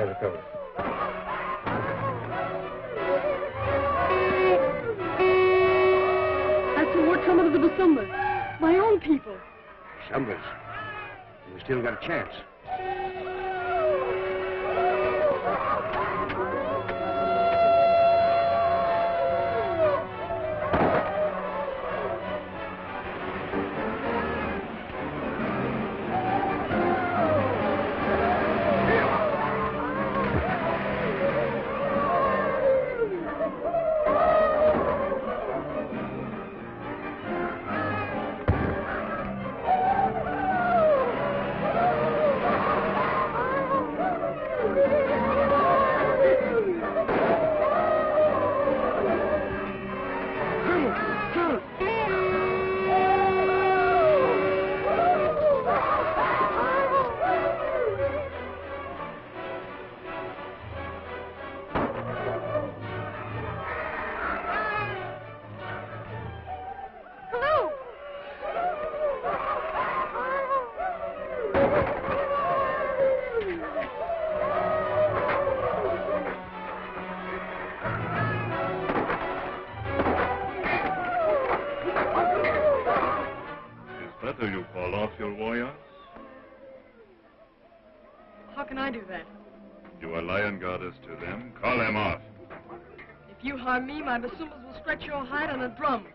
There it goes. That's the war coming to the Basumbas. My own people. Sumbers. We still got a chance. Do you call off your warriors? How can I do that? You are lion goddess to them. Call them off. If you harm me, my Basumbas will stretch your hide on a drum.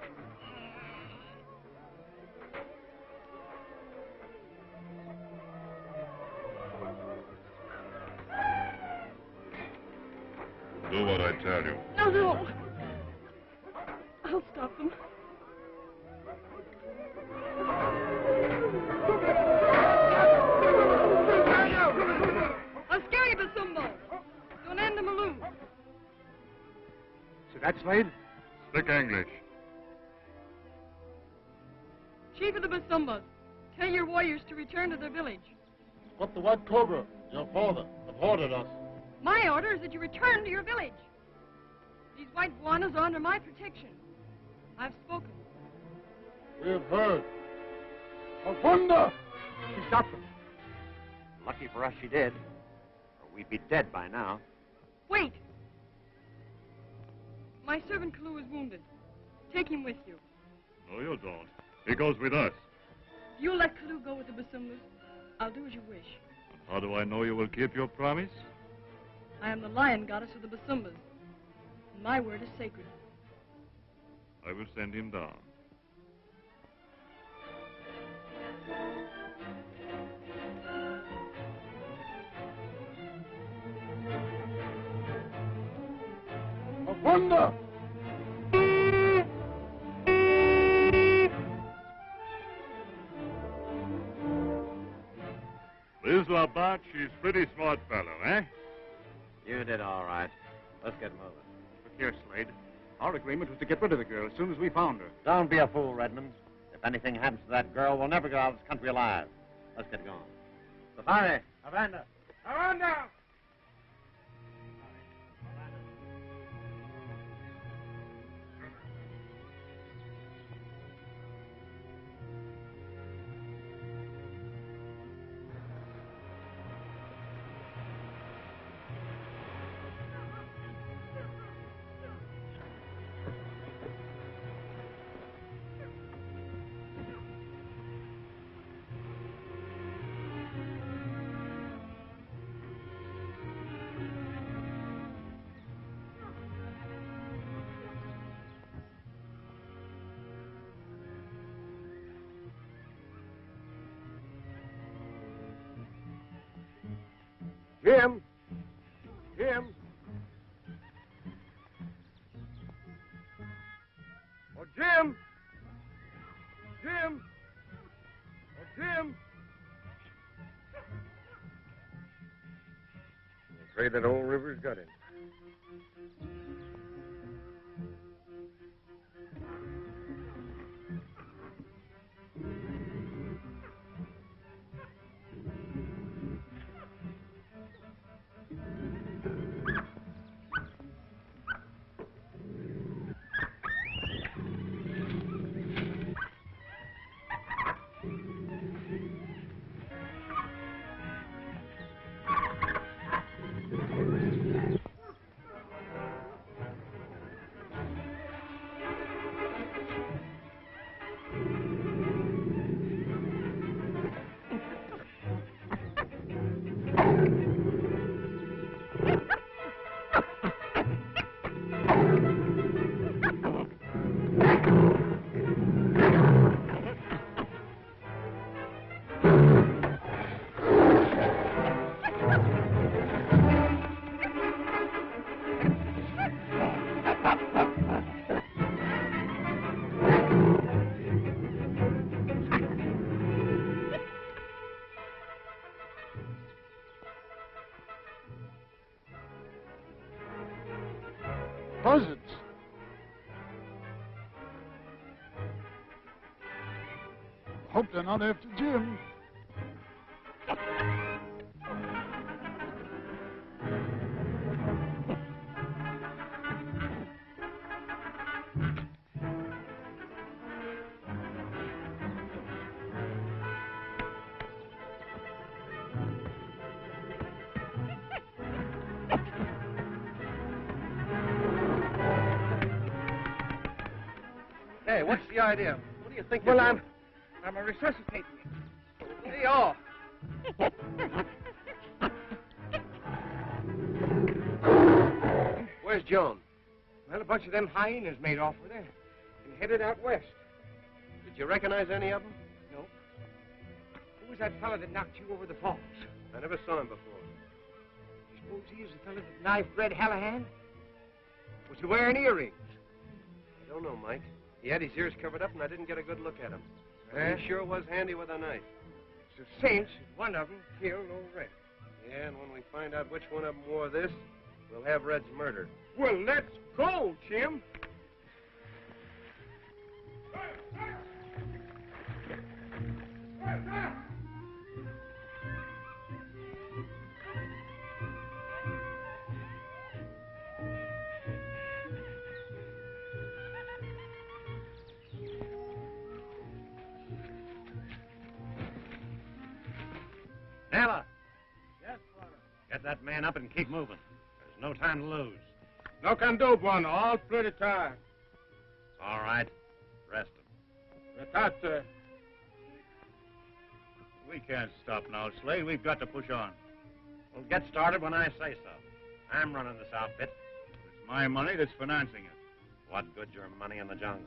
Do what I tell you. No, no. I'll stop them. A scary Basumbo. Don't end them alone. So that's Slade? Speak English. Chief of the Basumbas, tell your warriors to return to their village. But the White Cobra, your father, have ordered us. My order is that you return to your village. These white guanas are under my protection. I've spoken. We have heard. Fortuna! She stopped them. Lucky for us she did, or we'd be dead by now. Wait! My servant Kalu is wounded. Take him with you. No, you don't. He goes with us. If you'll let Kalu go with the Basumbas, I'll do as you wish. And how do I know you will keep your promise? I am the lion goddess of the Basumbas. And my word is sacred. I will send him down. Fortuna! This Labat, she's pretty smart fellow, eh? You did all right. Let's get moving. Look here, Slade. Our agreement was to get rid of the girl as soon as we found her. Don't be a fool, Redmond. If anything happens to that girl, we'll never get out of this country alive. Let's get going. Safari, Havana. Havana! Jim! Jim! Oh, Jim! Jim! Oh, Jim! I'm afraid that old river's got him. buzzards. Hope they're not after Jim. Hey, what's the idea? What do you think Well, you're I'm doing? a resuscitating. Hey, oh. Where's Joan? Well, a bunch of them hyenas made off with her and headed out west. Did you recognize any of them? No. Who was that fellow that knocked you over the falls? I never saw him before. You suppose he is the fellow that knifed Red Hallahan? Was he wearing earrings? I don't know, Mike. He had his ears covered up, and I didn't get a good look at him. But Eh? he sure was handy with a knife. It's a cinch that one of them killed old Red. Yeah, and when we find out which one of them wore this, we'll have Red's murder. Well, let's go, Jim. Nella! Yes, Father. Get that man up and keep moving. There's no time to lose. No can do, Bueno. All pretty tired. All right. Rest him. Retate. We can't stop now, Slade. We've got to push on. We'll get started when I say so. I'm running this outfit. It's my money that's financing it. What good's your money in the jungles?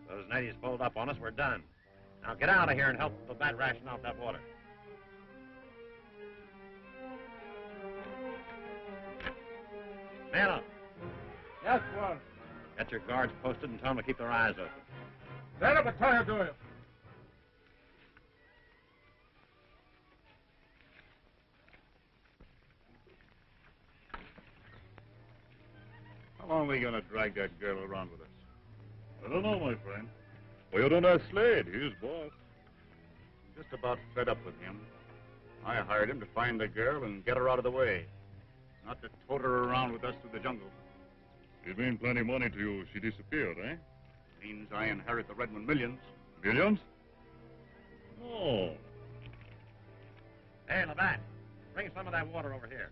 If those natives pulled up on us, we're done. Now get out of here and help the bat ration out that water. Nella, Yes, Bueno. get your guards posted and tell them to keep their eyes open. Then I'm tired to you. How long are we going to drag that girl around with us? I don't know, my friend. Well, you don't have Slade. He's boss. Just about fed up with him. I hired him to find the girl and get her out of the way. Not to tote her around with us through the jungle. It mean plenty money to you. She disappeared, eh? Means I inherit the Redmond millions. Millions? Oh. Hey, Labatt, bring some of that water over here.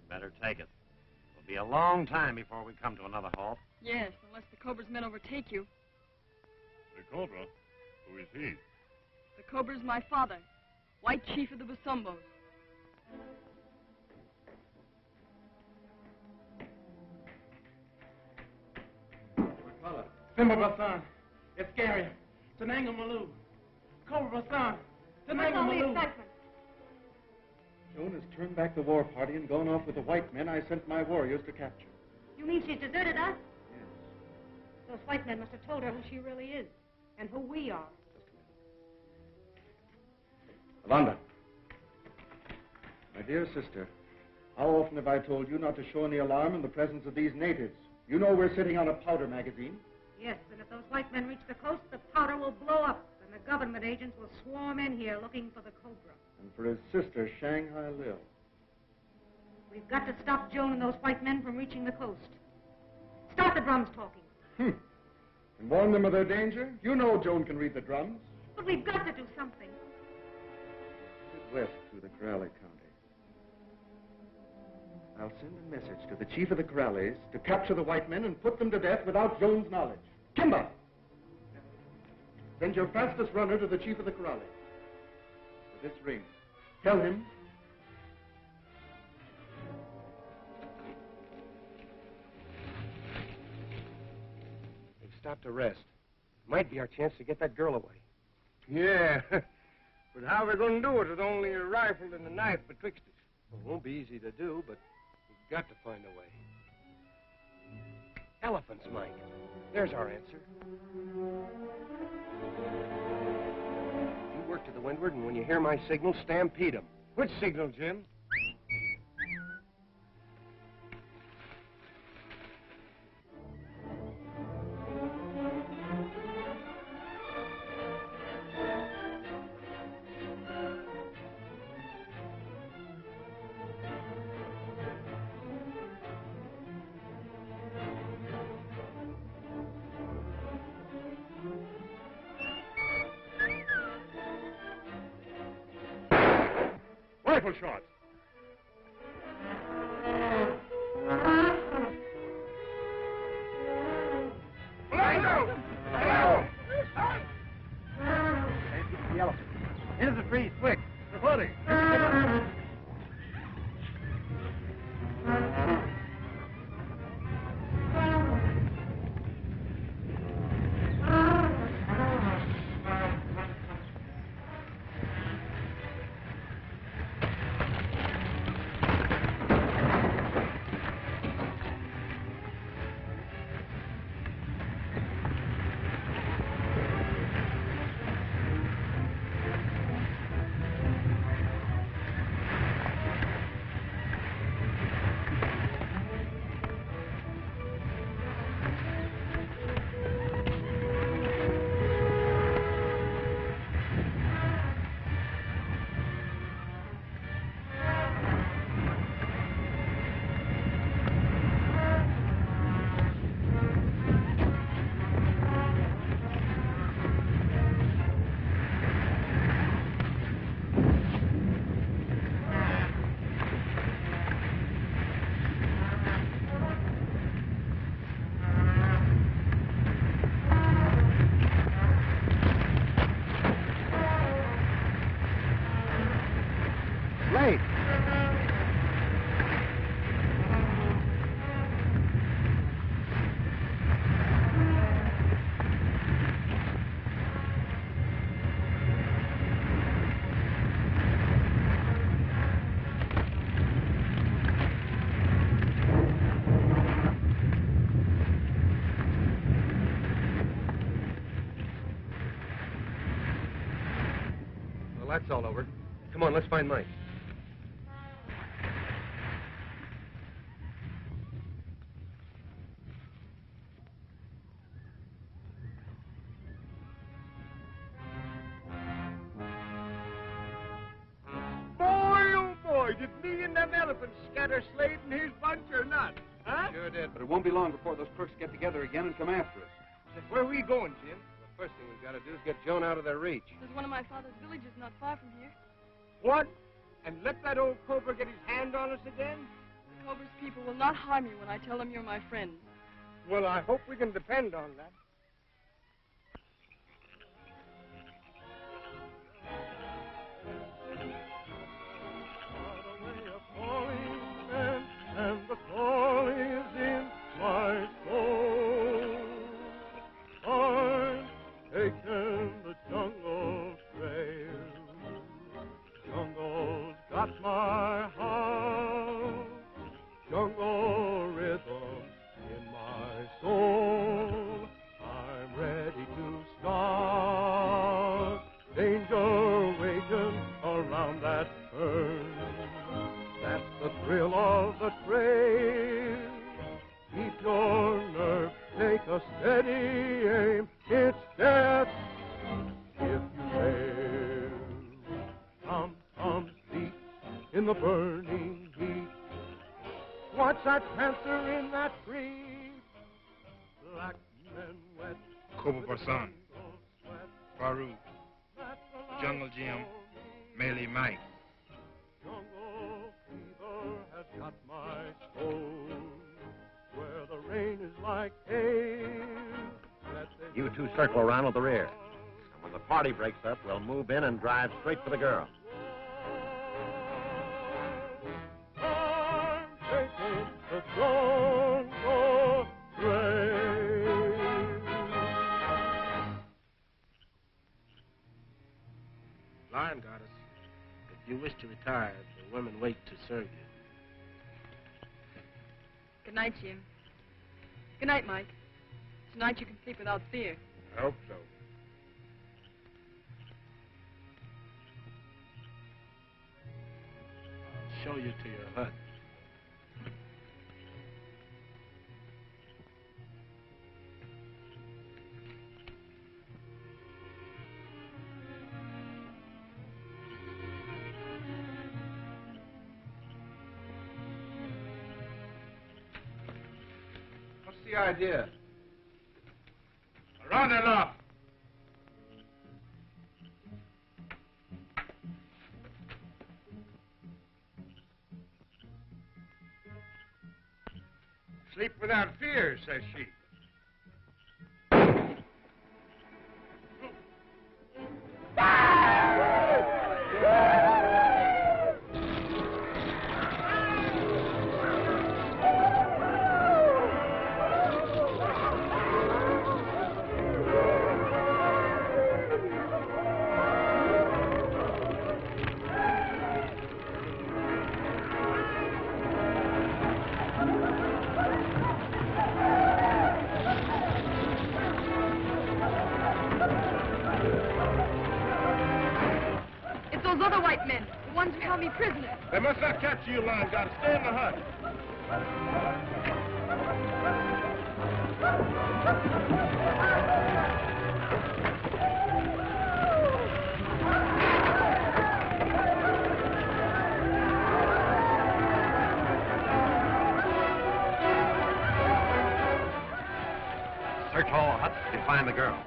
Better take it. It'll be a long time before we come to another halt. Yes, unless the Cobra's men overtake you. The Cobra? Who is he? The Cobra's my father, White Chief of the Basombos. Simba Basan. It's scary. Tananga Maloo. Cobra Basan. Tananga Maloo. Joan has turned back the war party and gone off with the white men I sent my warriors to capture. You mean she's deserted us? Yes. Those white men must have told her who she really is and who we are. Avanda. My dear sister, how often have I told you not to show any alarm in the presence of these natives? You know we're sitting on a powder magazine. Yes, and if those white men reach the coast, the powder will blow up, and the government agents will swarm in here looking for the Cobra. And for his sister, Shanghai Lil. We've got to stop Joan and those white men from reaching the coast. Start the drums talking. And warn them of their danger? You know Joan can read the drums. But we've got to do something. Head west through the Corrales County. I'll send a message to the chief of the Corrales to capture the white men and put them to death without Joan's knowledge. Kimba! Send your fastest runner to the chief of the Corrales. With this ring. Tell him. They've stopped to rest. Might be our chance to get that girl away. Yeah. But how are we going to do it with only a rifle and a knife betwixt us? Well, it won't be easy to do, but We've got to find a way. Elephants, Mike. There's our answer. work to the windward, and when you hear my signal, stampede them. Which signal, Jim? Rifle shots. The elephant. Into the trees, quick. They're fighting. Late. Well, that's all over. Come on, let's find Mike. Did me and them elephants scatter Slade and his bunch or not? Huh? Sure did, but it won't be long before those crooks get together again and come after us. Where are we going, Jim? The first thing we've got to do is get Joan out of their reach. There's one of my father's villages not far from here. What? And let that old cobra get his hand on us again? The Cobra's people will not harm you when I tell them you're my friend. Well, I hope we can depend on that. And the call is in my soul. I've taken the jungle trail. Jungle's got my heart. Jungle rhythm in my soul. I'm ready to start. Danger waiting around that turn. That's the thrill of the trail. Keep your nerve, take a steady aim. It's death if you fail. Tom beat in the burning heat. Watch that panther in that tree. Black men wet. Kobo Basan, Farouk, Jungle Jim, Melee Mike. Jungle fever has got my soul. Where the rain is like hail. You two circle around with the rear. And when the party breaks up, we'll move in and drive straight for the girl. I'm taking the jungle trail. Lion Goddess, if you wish to retire, the women wait to serve you. Good night, Jim. Good night, Mike. Tonight you can sleep without fear. I hope so. show you to your hut. What's the idea? Run it up. Sleep without fear, says she. Those other white men, the ones who held me prisoner. They must not catch you, Lion Goddess. Stay in the hut. Search all the huts till you find the girl.